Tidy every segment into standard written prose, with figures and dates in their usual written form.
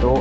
2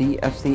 DFC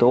2